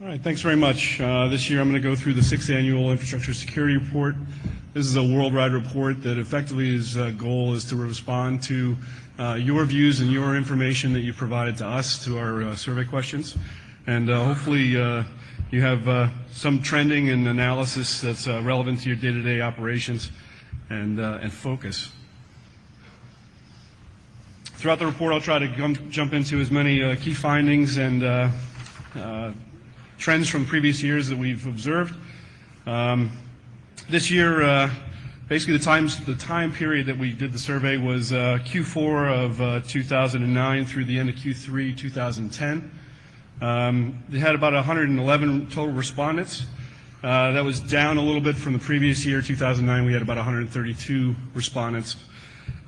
All right, thanks very much. This year I'm going to go through the 6th Annual Infrastructure Security Report. This is a worldwide report that effectively its goal is to respond to your views and your information that you provided to us, to our survey questions. And hopefully you have some trending and analysis that's relevant to your day-to-day operations and focus. Throughout the report, I'll try to jump into as many key findings and trends from previous years that we've observed. This year, basically the time period that we did the survey was Q4 of 2009 through the end of Q3 2010. They had about 111 total respondents. That was down a little bit from the previous year, 2009. We had about 132 respondents.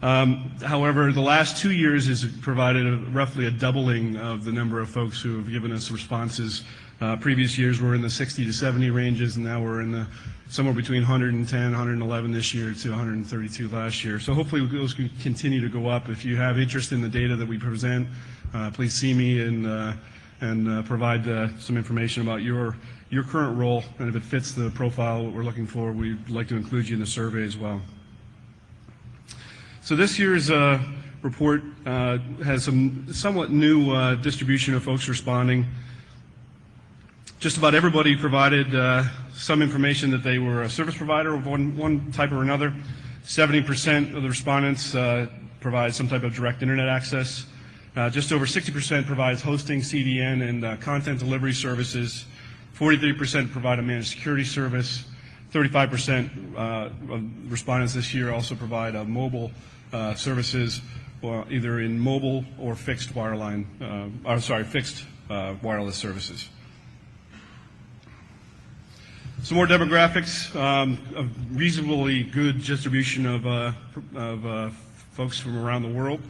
However, the last 2 years has provided roughly a doubling of the number of folks who have given us responses. Previous years were in the 60 to 70 ranges, and now we're in the somewhere between 110, 111 this year to 132 last year. So hopefully those can continue to go up. If you have interest in the data that we present, please see me and provide some information about your current role, and if it fits the profile what we're looking for, we'd like to include you in the survey as well. So this year's report has some somewhat new distribution of folks responding. Just about everybody provided some information that they were a service provider of one type or another. 70% of the respondents provide some type of direct internet access. Just over 60% provides hosting, CDN, and content delivery services. 43% provide a managed security service. 35% of respondents this year also provide mobile services, either in mobile or fixed wireline, fixed wireless services. Some more demographics, a reasonably good distribution of folks from around the world.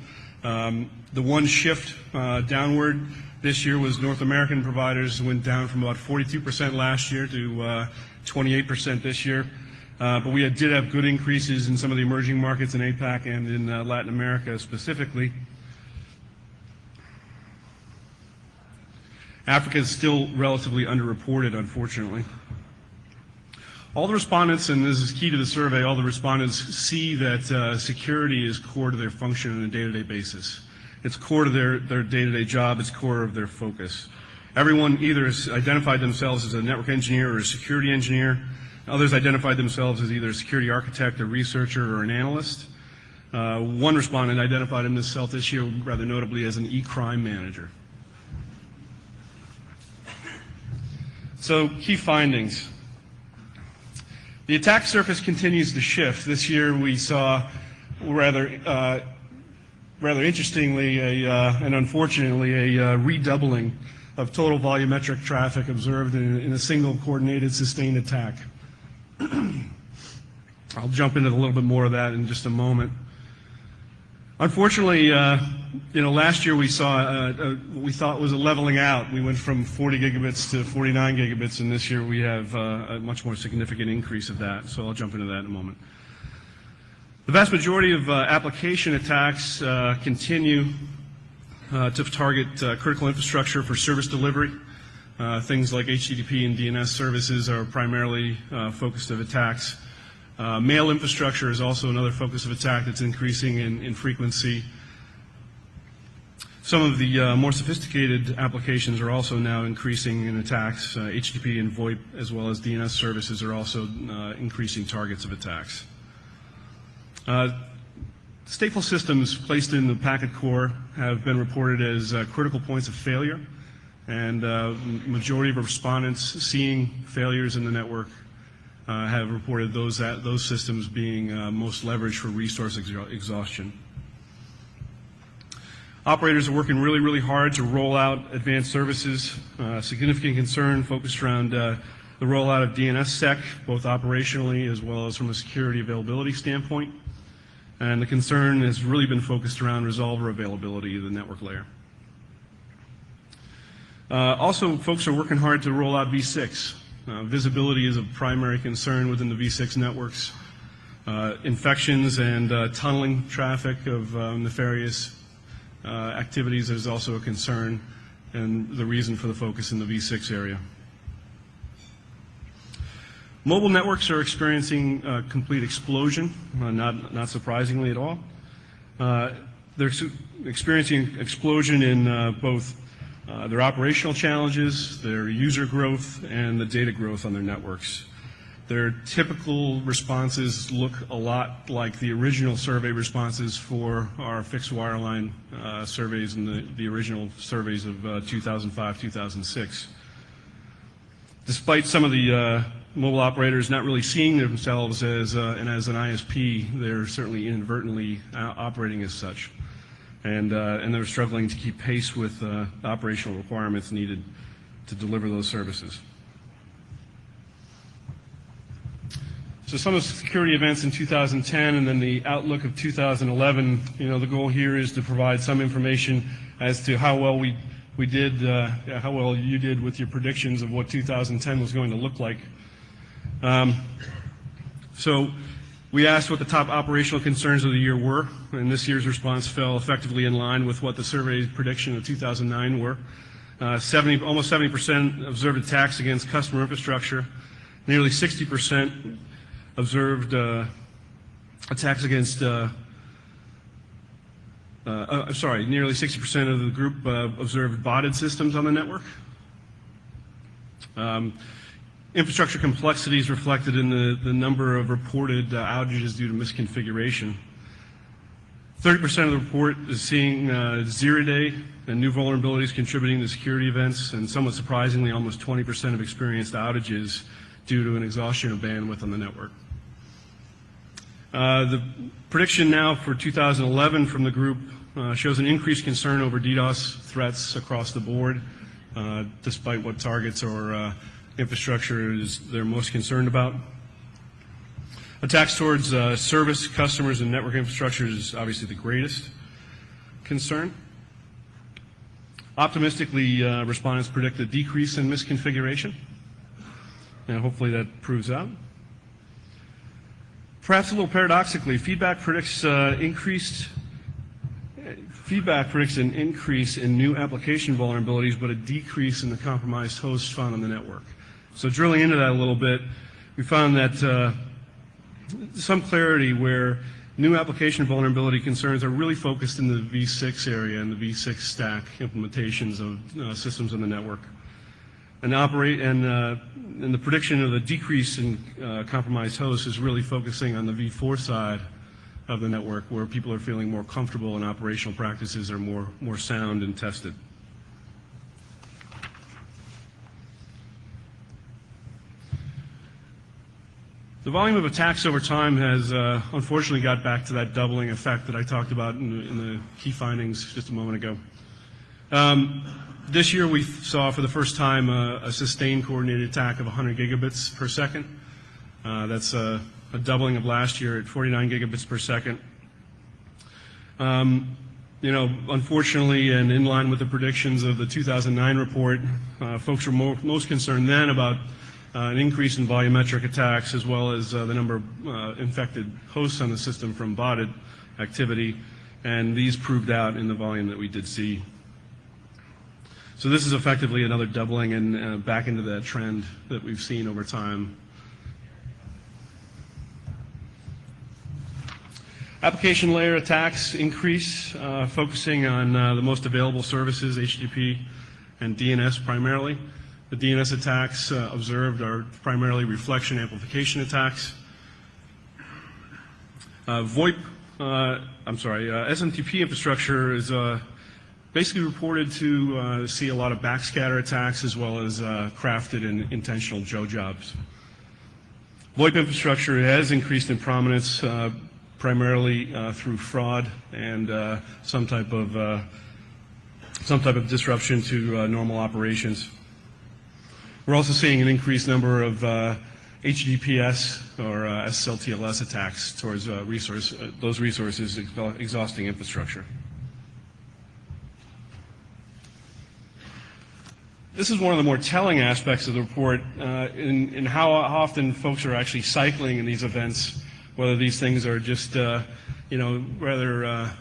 The one shift downward this year was North American providers went down from about 42% last year to 28% this year. But we did have good increases in some of the emerging markets in APAC and in Latin America specifically. Africa is still relatively underreported, unfortunately. All the respondents, and this is key to the survey, all the respondents see that security is core to their function on a day-to-day basis. It's core to their day-to-day job. It's core of their focus. Everyone either has identified themselves as a network engineer or a security engineer. Others identified themselves as either a security architect, a researcher, or an analyst. One respondent identified himself this year rather notably as an e-crime manager. So, key findings. The attack surface continues to shift. This year we saw rather interestingly and unfortunately a redoubling of total volumetric traffic observed in a single coordinated sustained attack. I'll jump into a little bit more of that in just a moment. Unfortunately, last year we saw what we thought was a leveling out. We went from 40 gigabits to 49 gigabits, and this year we have a much more significant increase of that. So I'll jump into that in a moment. The vast majority of application attacks continue to target critical infrastructure for service delivery. Things like HTTP and DNS services are primarily focused of attacks. Mail infrastructure is also another focus of attack that's increasing in frequency. Some of the more sophisticated applications are also now increasing in attacks. HTTP and VoIP as well as DNS services are also increasing targets of attacks. Stateful systems placed in the packet core have been reported as critical points of failure, and majority of respondents seeing failures in the network have reported those systems being most leveraged for resource exhaustion. Operators are working really, really hard to roll out advanced services. Significant concern focused around the rollout of DNSSEC, both operationally as well as from a security availability standpoint. And the concern has really been focused around resolver availability of the network layer. Also, folks are working hard to roll out V6. Visibility is a primary concern within the V6 networks. Infections and tunneling traffic of nefarious activities is also a concern and the reason for the focus in the V6 area. Mobile networks are experiencing a complete explosion, not surprisingly at all. They're experiencing explosion in both their operational challenges, their user growth, and the data growth on their networks. Their typical responses look a lot like the original survey responses for our fixed wireline surveys and the original surveys of 2005, 2006. Despite some of the mobile operators not really seeing themselves as an ISP, they're certainly inadvertently operating as such. And they're struggling to keep pace with the operational requirements needed to deliver those services. So some of the security events in 2010 and then the outlook of 2011, the goal here is to provide some information as to how well we did, how well you did with your predictions of what 2010 was going to look like. So we asked what the top operational concerns of the year were, and this year's response fell effectively in line with what the survey's prediction of 2009 were. Almost 70% observed attacks against customer infrastructure. Nearly 60% observed attacks against, nearly 60% of the group observed botted systems on the network. Infrastructure complexity is reflected in the number of reported outages due to misconfiguration. 30% of the report is seeing zero-day and new vulnerabilities contributing to security events, and somewhat surprisingly, almost 20% of experienced outages due to an exhaustion of bandwidth on the network. The prediction now for 2011 from the group shows an increased concern over DDoS threats across the board, despite what targets or infrastructure they're most concerned about. Attacks towards service, customers, and network infrastructure is obviously the greatest concern. Optimistically, respondents predict a decrease in misconfiguration, and hopefully that proves out. Perhaps a little paradoxically, feedback predicts an increase in new application vulnerabilities, but a decrease in the compromised hosts found on the network. So drilling into that a little bit, we found that some clarity where new application vulnerability concerns are really focused in the V6 area and the V6 stack implementations of systems on the network. And the prediction of the decrease in compromised hosts is really focusing on the V4 side of the network, where people are feeling more comfortable and operational practices are more sound and tested. The volume of attacks over time has unfortunately got back to that doubling effect that I talked about in the key findings just a moment ago. This year we saw for the first time a sustained coordinated attack of 100 gigabits per second. That's a doubling of last year at 49 gigabits per second. Unfortunately, and in line with the predictions of the 2009 report, folks were most concerned then about an increase in volumetric attacks as well as the number of infected hosts on the system from botted activity, and these proved out in the volume that we did see. So this is effectively another doubling and back into that trend that we've seen over time. Application layer attacks increase, focusing on the most available services, HTTP and DNS primarily. The DNS attacks observed are primarily reflection amplification attacks. SMTP infrastructure is basically reported to see a lot of backscatter attacks as well as crafted and intentional Joe jobs. VoIP infrastructure has increased in prominence primarily through fraud and some type of disruption to normal operations. We're also seeing an increased number of HTTPS or SLTLS attacks towards those resources exhausting infrastructure. This is one of the more telling aspects of the report in how often folks are actually cycling in these events, whether these things are just rather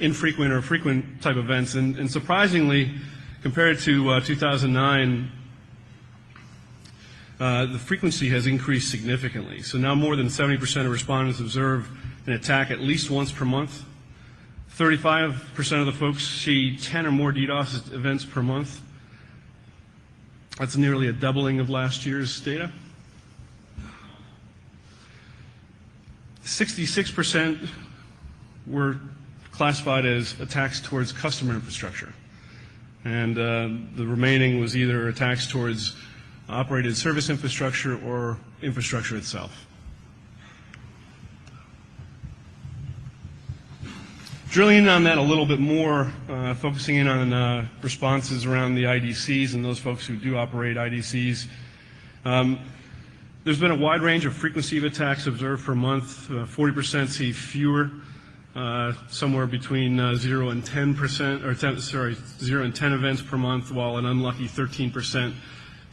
infrequent or frequent type events. And surprisingly, compared to 2009, the frequency has increased significantly. So now more than 70% of respondents observe an attack at least once per month. 35% of the folks see 10 or more DDoS events per month. That's nearly a doubling of last year's data. 66% were classified as attacks towards customer infrastructure. And the remaining was either attacks towards operated service infrastructure or infrastructure itself. Drilling in on that a little bit more, focusing in on responses around the IDCs and those folks who do operate IDCs. There's been a wide range of frequency of attacks observed per month. 40% see fewer, somewhere between 0 and 10%, 0 and 10 events per month, while an unlucky 13%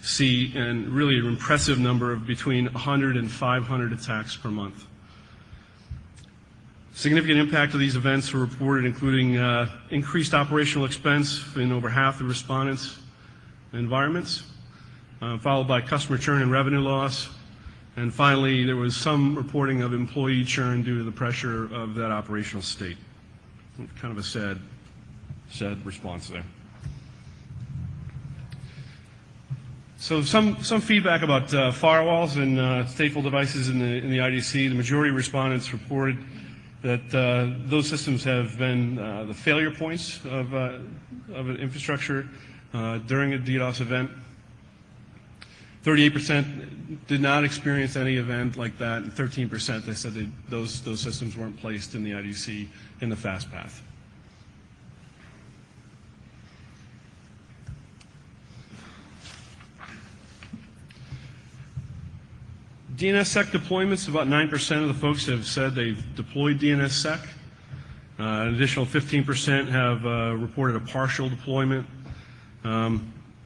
see, and really an impressive number of between 100 and 500 attacks per month. Significant impact of these events were reported, including increased operational expense in over half the respondents' environments, followed by customer churn and revenue loss. And finally, there was some reporting of employee churn due to the pressure of that operational state. Kind of a sad response there. So some feedback about firewalls and stateful devices in the IDC. The majority of respondents reported that those systems have been the failure points of an infrastructure during a DDoS event. 38% did not experience any event like that, and 13% they said those systems weren't placed in the IDC in the fast path. DNSSEC deployments, about 9% of the folks have said they've deployed DNSSEC. An additional 15% have reported a partial deployment.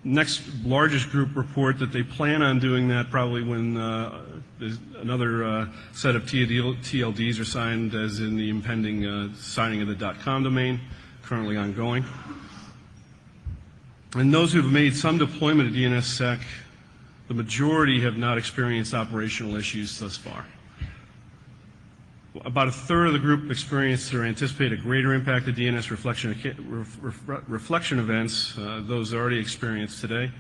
Next largest group report that they plan on doing that probably when there's another set of TLDs are signed, as in the impending signing of the .com domain, currently ongoing. And those who have made some deployment of DNSSEC, the majority have not experienced operational issues thus far. About a third of the group experienced or anticipate a greater impact of DNS reflection events, those already experienced today.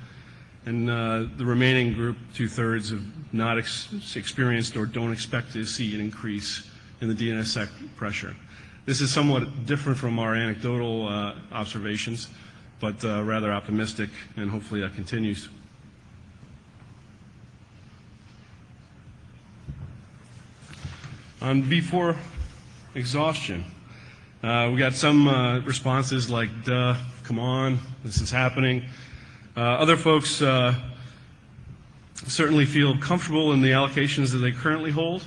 And the remaining group, 2/3, have not experienced or don't expect to see an increase in the DNSSEC pressure. This is somewhat different from our anecdotal observations, but rather optimistic, and hopefully that continues. On V4 exhaustion, we got some responses like, duh, come on, this is happening. Other folks certainly feel comfortable in the allocations that they currently hold,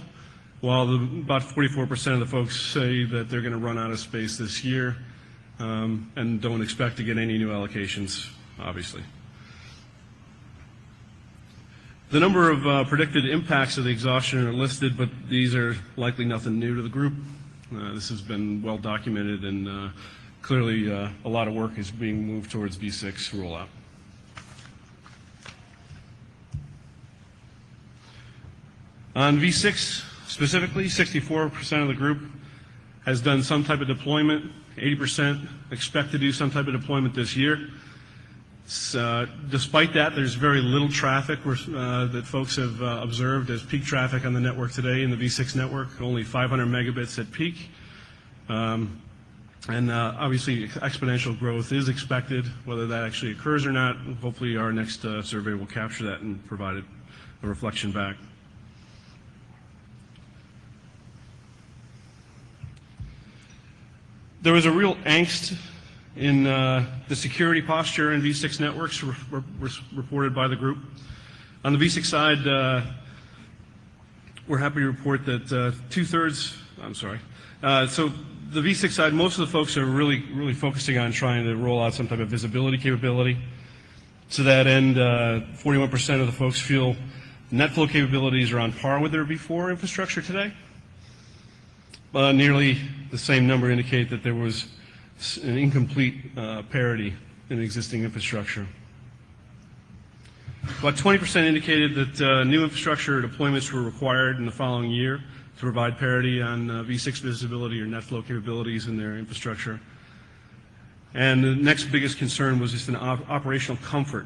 while about 44% of the folks say that they're going to run out of space this year and don't expect to get any new allocations, obviously. The number of predicted impacts of the exhaustion are listed, but these are likely nothing new to the group. This has been well documented, and clearly a lot of work is being moved towards V6 rollout. On V6 specifically, 64% of the group has done some type of deployment. 80% expect to do some type of deployment this year. Despite that, there's very little traffic that folks have observed as peak traffic on the network today in the V6 network, only 500 megabits at peak. And obviously exponential growth is expected. Whether that actually occurs or not, hopefully our next survey will capture that and provide a reflection back. There was a real angst in the security posture in V6 networks reported by the group. On the V6 side, we're happy to report that so the V6 side, most of the folks are really focusing on trying to roll out some type of visibility capability. To that end, 41% of the folks feel NetFlow capabilities are on par with their V4 infrastructure today. Nearly the same number indicate that there was an incomplete parity in existing infrastructure. About 20% indicated that new infrastructure deployments were required in the following year to provide parity on V6 visibility or net flow capabilities in their infrastructure. And the next biggest concern was just an operational comfort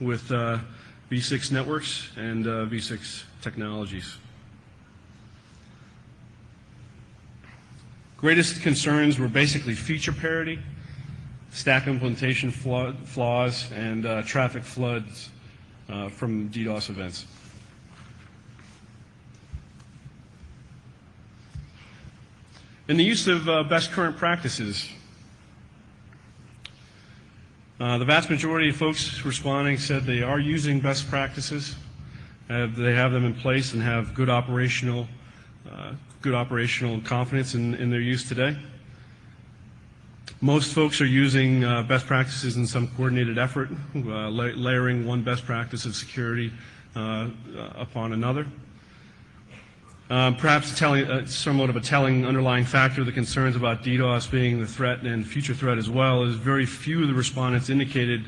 with V6 networks and V6 technologies. Greatest concerns were basically feature parity, stack implementation flaws, and traffic floods from DDoS events. In the use of best current practices, the vast majority of folks responding said they are using best practices. They have them in place and have good operational confidence in their use today. Most folks are using best practices in some coordinated effort, layering one best practice of security upon another. Perhaps somewhat of a telling underlying factor of the concerns about DDoS being the threat and future threat as well is very few of the respondents indicated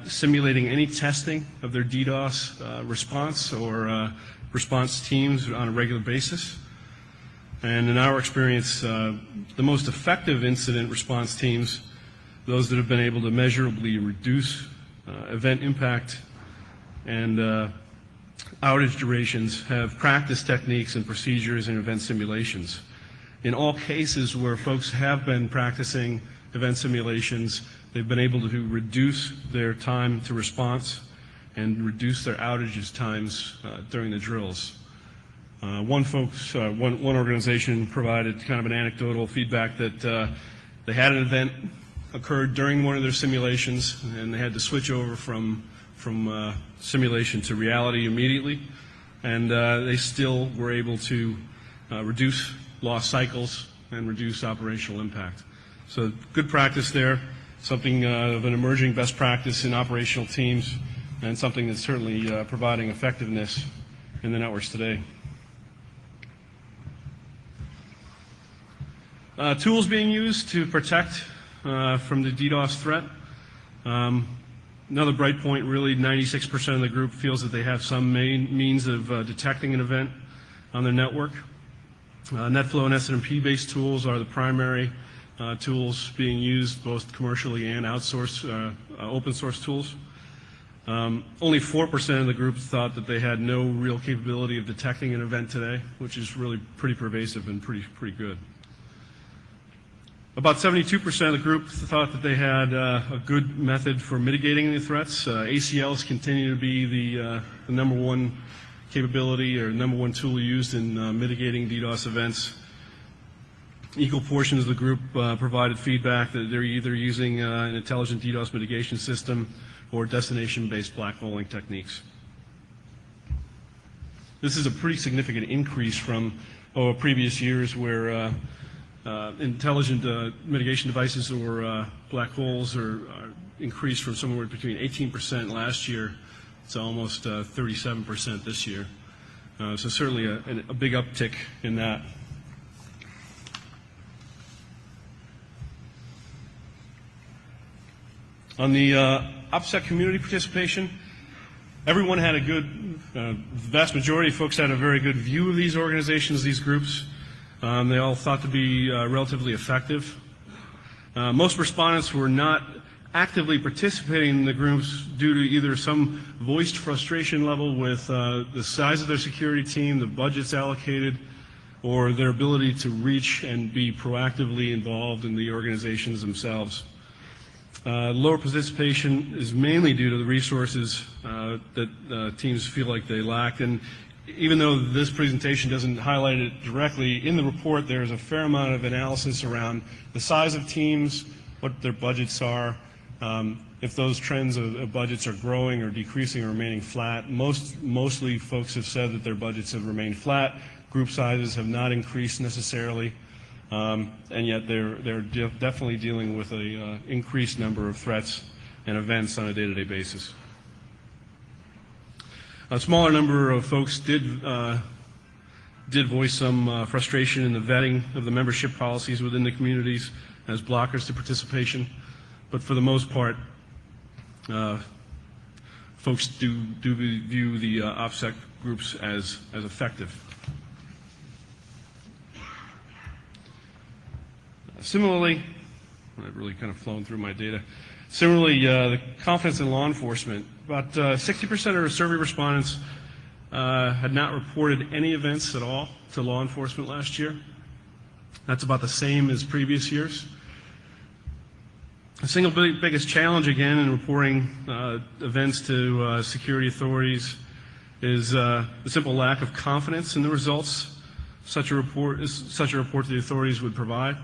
simulating any testing of their DDoS response or response teams on a regular basis. And in our experience, the most effective incident response teams, those that have been able to measurably reduce event impact and outage durations, have practiced techniques and procedures and event simulations. In all cases where folks have been practicing event simulations, they've been able to reduce their time to response and reduce their outages times during the drills. One organization provided kind of an anecdotal feedback that they had an event occurred during one of their simulations and they had to switch over from simulation to reality immediately, and they still were able to reduce lost cycles and reduce operational impact. So good practice there, something of an emerging best practice in operational teams, and something that's certainly providing effectiveness in the networks today. Tools being used to protect from the DDoS threat. Another bright point, really, 96% of the group feels that they have some means of detecting an event on their network. NetFlow and SNMP based tools are the primary tools being used, both commercially and outsourced open source tools. Only 4% of the group thought that they had no real capability of detecting an event today, which is really pretty pervasive and pretty good. About 72% of the group thought that they had a good method for mitigating the threats. ACLs continue to be the number one capability or number one tool used in mitigating DDoS events. Equal portions of the group provided feedback that they're either using an intelligent DDoS mitigation system or destination-based blackholing techniques. This is a pretty significant increase from previous years where intelligent mitigation devices or black holes are increased from somewhere between 18% last year to almost 37% this year. So certainly a big uptick in that. On the OPSEC community participation, everyone had a good, the vast majority of folks had a very good view of these organizations, these groups. They all thought to be relatively effective. Most respondents were not actively participating in the groups due to either some voiced frustration level with the size of their security team, the budgets allocated, or their ability to reach and be proactively involved in the organizations themselves. Lower participation is mainly due to the resources that teams feel like they lack. And even though this presentation doesn't highlight it directly, in the report there's a fair amount of analysis around the size of teams, what their budgets are, if those trends of budgets are growing or decreasing or remaining flat. Mostly folks have said that their budgets have remained flat. Group sizes have not increased necessarily, and yet they're definitely dealing with an increased number of threats and events on a day-to-day basis. A smaller number of folks did voice some frustration in the vetting of the membership policies within the communities as blockers to participation, but for the most part, folks do view the OPSEC groups as effective. Similarly, I've really kind of flown through my data. Similarly, the confidence in law enforcement, about 60% of survey respondents had not reported any events at all to law enforcement last year. That's about the same as previous years. The single biggest challenge, again, in reporting events to security authorities is the simple lack of confidence in the results such a report to the authorities would provide.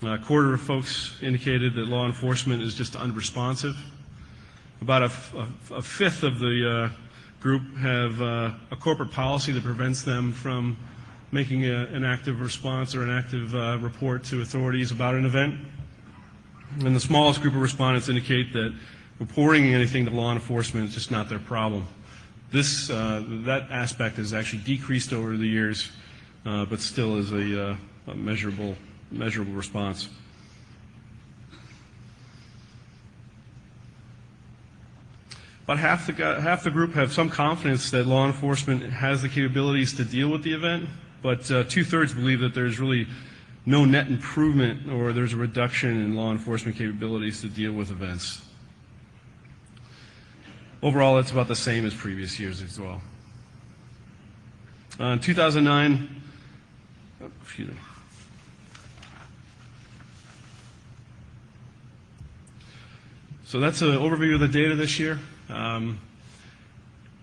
A quarter of folks indicated that law enforcement is just unresponsive. About a fifth of the group have a corporate policy that prevents them from making an active response or an active report to authorities about an event. And the smallest group of respondents indicate that reporting anything to law enforcement is just not their problem. That aspect has actually decreased over the years, but still is a measurable response. About half the group have some confidence that law enforcement has the capabilities to deal with the event, but 2/3 believe that there's really no net improvement or there's a reduction in law enforcement capabilities to deal with events. Overall, it's about the same as previous years as well. In 2009, excuse me. So that's an overview of the data this year.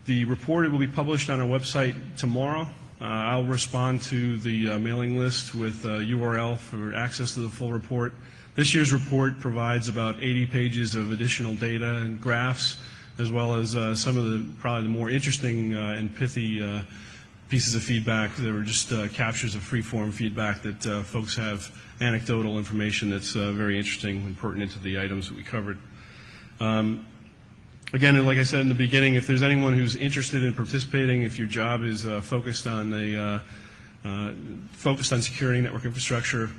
The report will be published on our website tomorrow. I'll respond to the mailing list with a URL for access to the full report. This year's report provides about 80 pages of additional data and graphs, as well as some of probably the more interesting and pithy pieces of feedback that were just captures of free-form feedback that folks have anecdotal information that's very interesting and pertinent to the items that we covered. Again, like I said in the beginning, if there's anyone who's interested in participating, if your job is focused on securing network infrastructure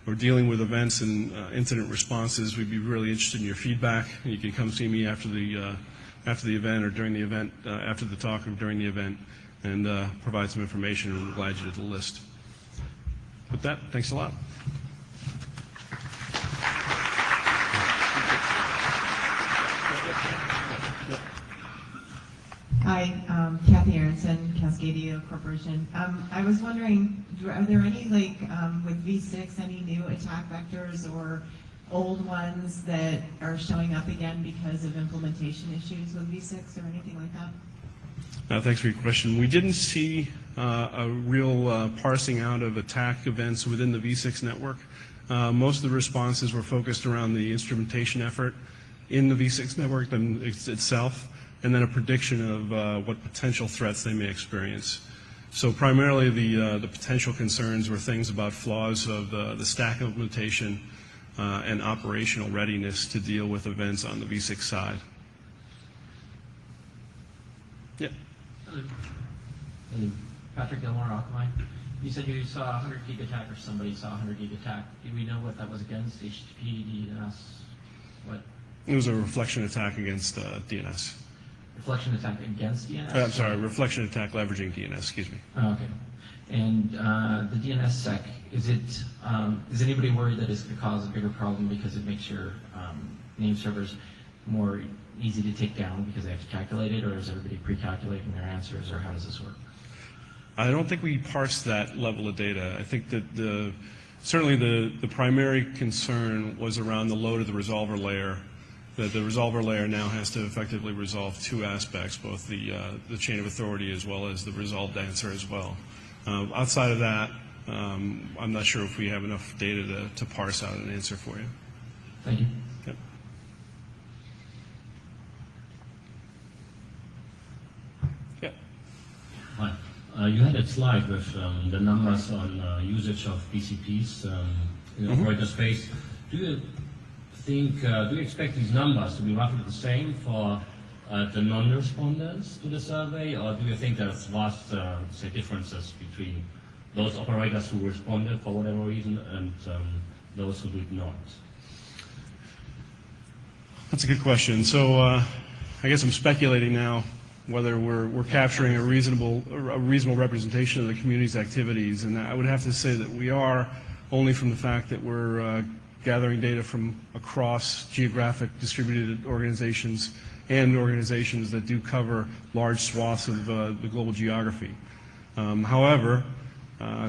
or dealing with events and incident responses, we'd be really interested in your feedback. You can come see me after the event or during the event, after the talk or during the event, and provide some information, and we're glad you did the list. With that, thanks a lot. Hi, Kathy Aronson, Cascadia Corporation. I was wondering, are there any, with V6, any new attack vectors or old ones that are showing up again because of implementation issues with V6 or anything like that? Thanks for your question. We didn't see a real parsing out of attack events within the V6 network. Most of the responses were focused around the instrumentation effort in the V6 network itself, and then a prediction of what potential threats they may experience. So primarily the potential concerns were things about flaws of the stack implementation and operational readiness to deal with events on the V6 side. Yeah. Hello. Patrick Gilmore, Akamai. You said you saw a 100 gig attack, or somebody saw a 100 gig attack. Do we know what that was against? HTTP, DNS? What? It was a reflection attack against DNS. Reflection attack against DNS? I'm sorry, reflection attack leveraging DNS, excuse me. Oh, okay. And the DNS sec, is anybody worried that it's going to cause a bigger problem because it makes your name servers more easy to take down because they have to calculate it, or is everybody pre-calculating their answers, or how does this work? I don't think we parse that level of data. I think that certainly the primary concern was around the load of the resolver layer, that the resolver layer now has to effectively resolve two aspects, both the chain of authority as well as the resolved answer as well. Outside of that, I'm not sure if we have enough data to parse out an answer for you. Thank you. Yep. Yeah. Hi. You had a slide with the numbers on usage of BCPs in the operator space. Do you expect these numbers to be roughly the same for the non-respondents to the survey, or do you think there's vast say differences between those operators who responded for whatever reason and those who did not? That's a good question. So I guess I'm speculating now whether we're capturing a reasonable representation of the community's activities, and I would have to say that we are, only from the fact that we're gathering data from across geographic distributed organizations and organizations that do cover large swaths of the global geography. However,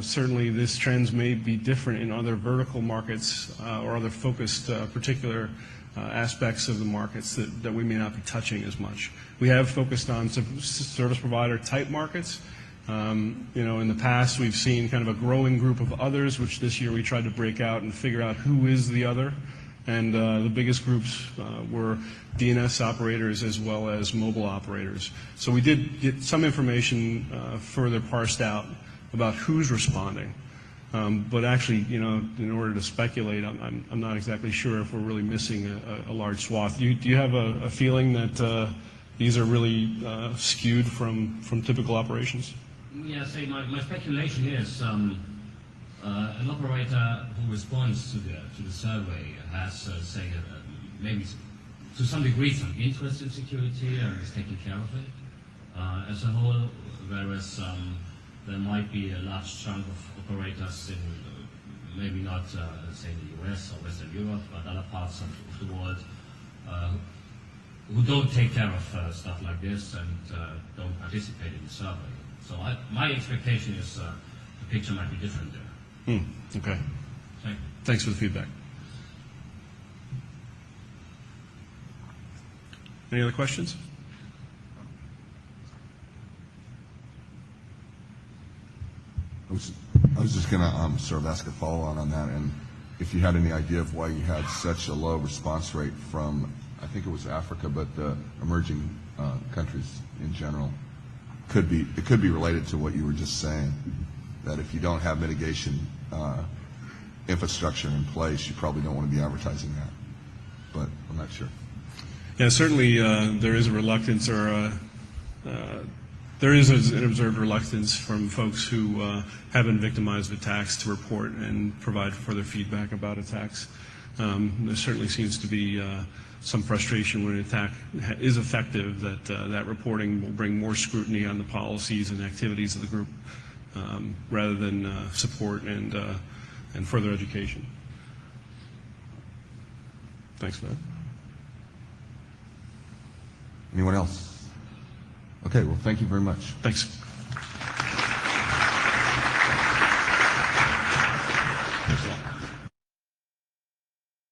certainly this trends may be different in other vertical markets or other focused particular aspects of the markets that we may not be touching as much. We have focused on some service provider type markets. In the past we've seen kind of a growing group of others, which this year we tried to break out and figure out who is the other. And the biggest groups were DNS operators as well as mobile operators. So we did get some information further parsed out about who's responding. But actually, in order to speculate, I'm not exactly sure if we're really missing a large swath. Do you have a feeling that these are really skewed from typical operations? Yeah, my speculation is an operator who responds to the survey has, maybe to some degree some interest in security and is taking care of it as a whole, whereas there might be a large chunk of operators in maybe not, say, the US or Western Europe, but other parts of the world who don't take care of stuff like this and don't participate in the survey. So my expectation is the picture might be different there. Okay. Thank you. Thanks for the feedback. Any other questions? I was just going to sort of ask a follow-on on that, and if you had any idea of why you had such a low response rate from, I think it was Africa, but the emerging countries in general. It could be related to what you were just saying, that if you don't have mitigation infrastructure in place, you probably don't want to be advertising that. But I'm not sure. Yeah, certainly there is a reluctance, or there is an observed reluctance from folks who have been victimized of attacks to report and provide further feedback about attacks. There certainly seems to be some frustration when an attack is effective, that reporting will bring more scrutiny on the policies and activities of the group rather than support and further education. Thanks for that. Anyone else? Okay, well, thank you very much. Thanks.